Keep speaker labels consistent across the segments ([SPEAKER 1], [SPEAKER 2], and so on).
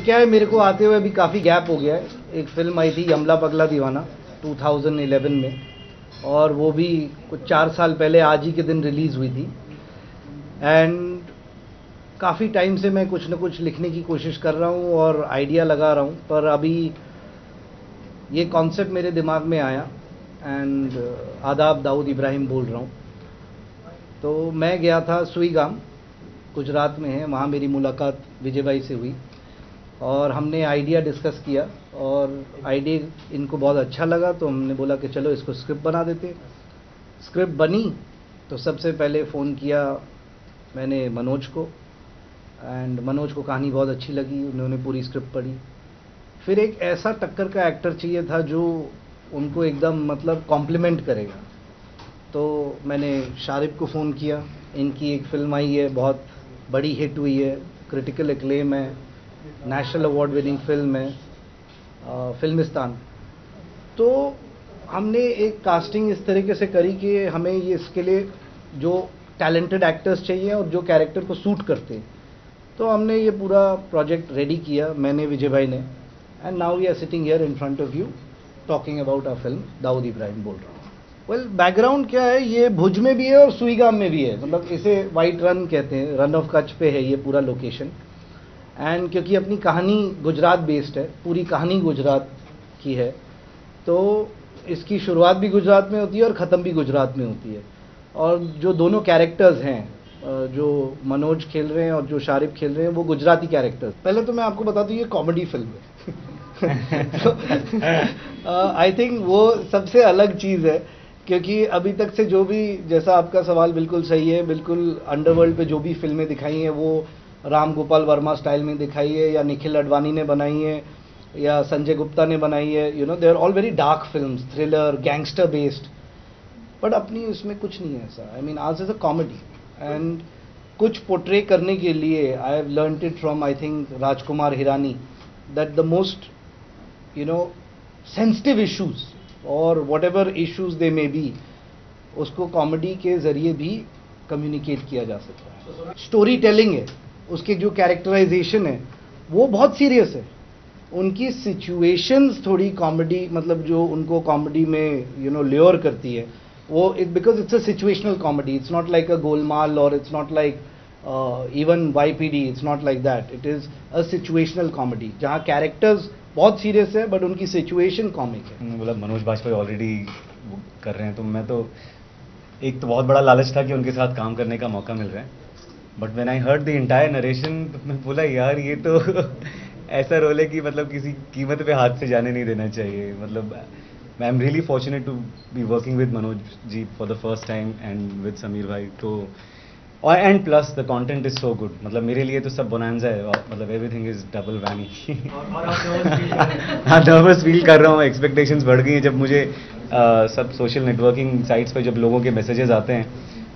[SPEAKER 1] क्या है, मेरे को आते हुए अभी काफ़ी गैप हो गया है। एक फिल्म आई थी यमला पगला दीवाना 2011 में, और वो भी कुछ 4 साल पहले आज ही के दिन रिलीज़ हुई थी। एंड काफ़ी टाइम से मैं कुछ न कुछ लिखने की कोशिश कर रहा हूँ और आइडिया लगा रहा हूँ, पर अभी ये कॉन्सेप्ट मेरे दिमाग में आया। एंड आदाब, दाऊद इब्राहिम बोल रहा हूँ। तो मैं गया था सुईगाम, गुजरात में है, वहाँ मेरी मुलाकात विजय भाई से हुई और हमने आइडिया डिस्कस किया और आइडिया इनको बहुत अच्छा लगा, तो हमने बोला कि चलो इसको स्क्रिप्ट बना देते। स्क्रिप्ट बनी तो सबसे पहले फ़ोन किया मैंने मनोज को, एंड मनोज को कहानी बहुत अच्छी लगी, उन्होंने पूरी स्क्रिप्ट पढ़ी। फिर एक ऐसा टक्कर का एक्टर चाहिए था जो उनको एकदम मतलब कॉम्प्लीमेंट करेगा, तो मैंने शारिब को फ़ोन किया। इनकी एक फ़िल्म आई है, बहुत बड़ी हिट हुई है, क्रिटिकल एक्लेम है, नेशनल अवार्ड विनिंग फिल्म है, फिल्मिस्तान। तो हमने एक कास्टिंग इस तरीके से करी कि हमें ये इसके लिए जो टैलेंटेड एक्टर्स चाहिए और जो कैरेक्टर को सूट करते हैं, तो हमने ये पूरा प्रोजेक्ट रेडी किया, मैंने, विजय भाई ने। And now we are sitting here in front of you talking about our film. Dawood Ibrahim बोल रहा हूँ। वेल, बैकग्राउंड क्या है, ये भुज में भी है और सुईगाम में भी है, मतलब इसे वाइट रन कहते हैं, रन ऑफ कच्छ पे है ये पूरा लोकेशन। एंड क्योंकि अपनी कहानी गुजरात बेस्ड है, पूरी कहानी गुजरात की है, तो इसकी शुरुआत भी गुजरात में होती है और ख़त्म भी गुजरात में होती है। और जो दोनों कैरेक्टर्स हैं, जो मनोज खेल रहे हैं और जो शारिब खेल रहे हैं, वो गुजराती कैरेक्टर्स। पहले तो मैं आपको बता दूं, ये कॉमेडी फिल्म है। तो आई थिंक वो सबसे अलग चीज़ है, क्योंकि अभी तक से जो भी, जैसा आपका सवाल बिल्कुल सही है, बिल्कुल अंडरवर्ल्ड पे जो भी फिल्में दिखाई हैं वो राम गोपाल वर्मा स्टाइल में दिखाई है, या निखिल अडवाणी ने बनाई है, या संजय गुप्ता ने बनाई है। You know, they are all very dark films, thriller, gangster based, but अपनी उसमें कुछ नहीं है ऐसा। आई मीन, आज इज अ कॉमेडी एंड कुछ पोर्ट्रे करने के लिए I have learned it from, I think, Rajkumar Hirani, that the most sensitive issues और whatever issues they may be, उसको कॉमेडी के जरिए भी कम्युनिकेट किया जा सकता है। स्टोरी टेलिंग है, उसके जो कैरेक्टराइजेशन है वो बहुत सीरियस है, उनकी सिचुएशंस थोड़ी कॉमेडी, मतलब जो उनको कॉमेडी में ल्योर करती है वो, because it's a situational comedy, it's not like a Golmaal और it's not like even YPD, it's not like that, it is a situational comedy जहाँ कैरेक्टर्स बहुत सीरियस है बट उनकी सिचुएशन कॉमिक है।
[SPEAKER 2] मतलब मनोज बाजपेयी ऑलरेडी कर रहे हैं, तो मैं तो, एक तो बहुत बड़ा लालच था कि उनके साथ काम करने का मौका मिल रहा है, but when I heard the entire narration, मैं बोला यार ये तो ऐसा रोल है कि मतलब किसी कीमत पे हाथ से जाने नहीं देना चाहिए। मतलब I am really fortunate to be working with Manoj ji for the first time and with Sameer भाई। तो और and plus the content is so good, मतलब मेरे लिए तो सब बोनांजा है, मतलब एवरीथिंग इज डबल वैनी। हाँ, नर्वस फील कर रहा हूँ, एक्सपेक्टेशंस बढ़ गई हैं। जब मुझे सब सोशल नेटवर्किंग साइट्स पे जब लोगों के मैसेजेस आते हैं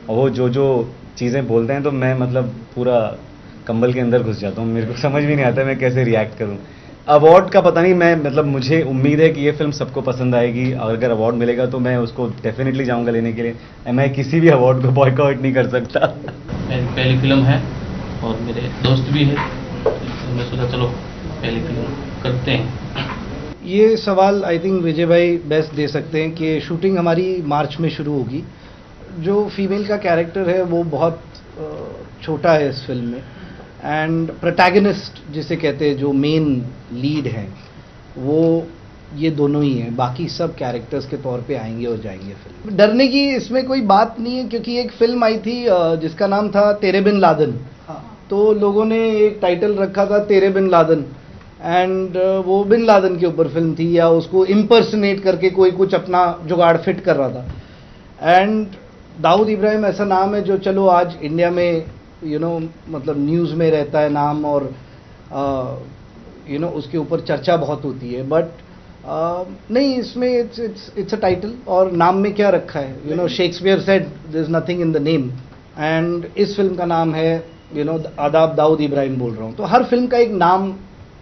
[SPEAKER 2] और वो जो चीज़ें बोलते हैं, तो मैं मतलब पूरा कंबल के अंदर घुस जाता हूँ, मेरे को समझ भी नहीं आता मैं कैसे रिएक्ट करूँ। अवार्ड का पता नहीं, मैं मतलब मुझे उम्मीद है कि ये फिल्म सबको पसंद आएगी, अगर अवार्ड मिलेगा तो मैं उसको डेफिनेटली जाऊंगा लेने के लिए। मैं किसी भी अवार्ड को बॉयकॉट नहीं कर सकता।
[SPEAKER 3] मेरी पहली फिल्म है और मेरे दोस्त भी है, तो मैं सोचा चलो पहली फिल्म करते हैं।
[SPEAKER 1] ये सवाल आई थिंक विजय भाई बेस्ट दे सकते हैं कि शूटिंग हमारी मार्च में शुरू होगी। जो फीमेल का कैरेक्टर है वो बहुत छोटा है इस फिल्म में, एंड प्रोटैगनिस्ट जिसे कहते हैं, जो मेन लीड हैं, वो ये दोनों ही हैं, बाकी सब कैरेक्टर्स के तौर पे आएंगे और जाएंगे। फिल्म डरने की इसमें कोई बात नहीं है, क्योंकि एक फिल्म आई थी जिसका नाम था तेरे बिन लादन। तो लोगों ने एक टाइटल रखा था तेरे बिन लादन, एंड वो बिन लादन के ऊपर फिल्म थी, या उसको इम्पर्सनेट करके कोई कुछ अपना जुगाड़ फिट कर रहा था। एंड दाऊद इब्राहिम ऐसा नाम है जो चलो आज इंडिया में मतलब न्यूज़ में रहता है नाम, और उसके ऊपर चर्चा बहुत होती है, बट नहीं, इसमें इट्स अ टाइटल, और नाम में क्या रखा है, Shakespeare said there is nothing in the name, and इस फिल्म का नाम है आदाब, दाऊद इब्राहिम बोल रहा हूँ। तो हर फिल्म का एक नाम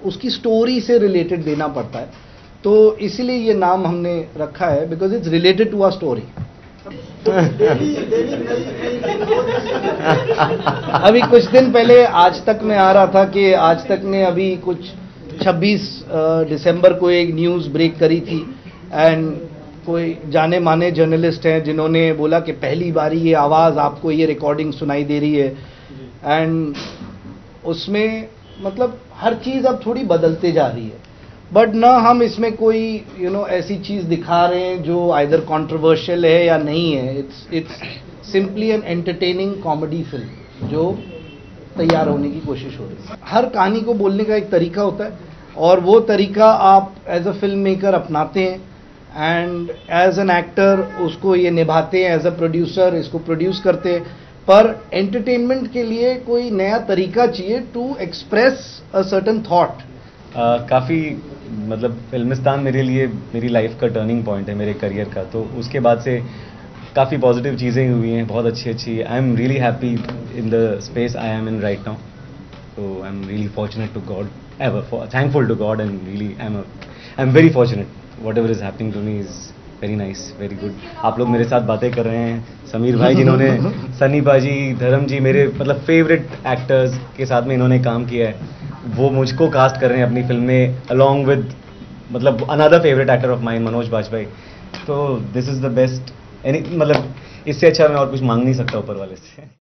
[SPEAKER 1] उसकी स्टोरी से रिलेटेड देना पड़ता है, तो इसीलिए ये नाम हमने रखा है, because it's related to our story. अभी कुछ दिन पहले आज तक में आ रहा था कि आज तक ने अभी कुछ 26 दिसंबर को एक न्यूज़ ब्रेक करी थी एंड कोई जाने माने जर्नलिस्ट हैं जिन्होंने बोला कि पहली बारी ये आवाज़ आपको ये रिकॉर्डिंग सुनाई दे रही है एंड उसमें मतलब हर चीज़ अब थोड़ी बदलते जा रही है, बट ना हम इसमें कोई ऐसी चीज़ दिखा रहे हैं जो आइदर कंट्रोवर्शियल है या नहीं है। It's simply an entertaining comedy film जो तैयार होने की कोशिश हो रही है। हर कहानी को बोलने का एक तरीका होता है और वो तरीका आप एज अ फिल्म मेकर अपनाते हैं एंड एज एन एक्टर उसको ये निभाते हैं, एज अ प्रोड्यूसर इसको प्रोड्यूस करते हैं। पर एंटरटेनमेंट के लिए कोई नया तरीका चाहिए to express a certain thought.
[SPEAKER 2] काफ़ी मतलब फिल्मिस्तान मेरे लिए मेरी लाइफ का टर्निंग पॉइंट है मेरे करियर का, तो उसके बाद से काफ़ी पॉजिटिव चीज़ें हुई हैं, बहुत अच्छी आई am really happy in the space I am in right now. So I'm really fortunate to God, thankful to God, and really I'm very fortunate. Whatever is happening to me is very nice, very good. आप लोग मेरे साथ बातें कर रहे हैं, समीर भाई जिन्होंने सनी बाजी, धर्म जी, मेरे मतलब फेवरेट एक्टर्स के साथ में इन्होंने काम किया है, वो मुझको कास्ट कर रहे हैं अपनी फिल्म में along with मतलब another favourite actor of mine Manoj Bajpayee. तो दिस इज़ द बेस्ट, मतलब इससे अच्छा मैं और कुछ मांग नहीं सकता ऊपर वाले से।